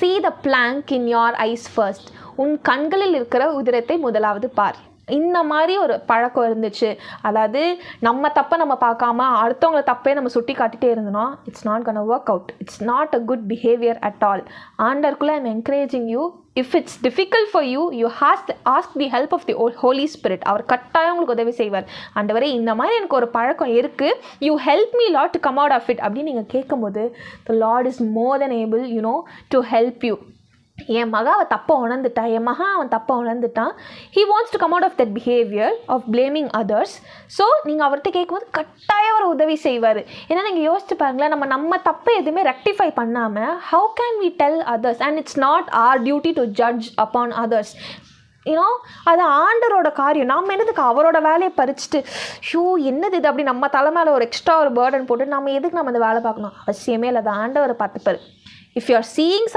see the plank in your eyes first. உன் கண்களில் இருக்கிற உதிரத்தை முதலாவது பார். இந்த மாதிரி ஒரு பழக்கம் இருந்துச்சு. அதாவது நம்ம தப்பை நம்ம பார்க்காம அடுத்தவங்கள தப்பே நம்ம சுட்டி காட்டிகிட்டே இருந்தோம்னா it's not gonna work out. It's not a good behaviour at all. ஆண்டருக்குள்ளே I'm encouraging you, if it's difficult for you, you ask the help of the holy spirit. அவர் கட்டாயம் உங்களுக்கு உதவி செய்வார். ஆண்டவரே இந்த மாதிரி எனக்கு ஒரு பழக்கம் இருக்குது, you help me lot to come out of it அப்படின்னு நீங்கள் கேட்கும்போது the lord is more than able to help you. என் மகன் அவன் தப்பை உணர்ந்துட்டான், என் மகன் அவன் தப்பை உணர்ந்துட்டான். He wants to come out of that behaviour of blaming others. So நீங்கள் அவர்கிட்ட கேட்கும்போது கட்டாயம் அவர் உதவி செய்வார். ஏன்னா நீங்கள் யோசிச்சு பாருங்களேன், நம்ம தப்பை எதுவுமே ரெக்டிஃபை பண்ணாமல் how can we tell others? And it's not our duty to judge upon others. அது ஆண்டரோட காரியம். நம்ம என்னதுக்கு அவரோட வேலையை பறிச்சுட்டு என்னது இது அப்படி நம்ம தலை மேலே ஒரு எக்ஸ்ட்ரா ஒரு பேர்டன் போட்டு நம்ம எதுக்கு நம்ம அந்த வேலை பார்க்கணும்? அவசியமே இல்லை. அது ஆண்டவரை பார்த்துப்பாரு. If you are seeing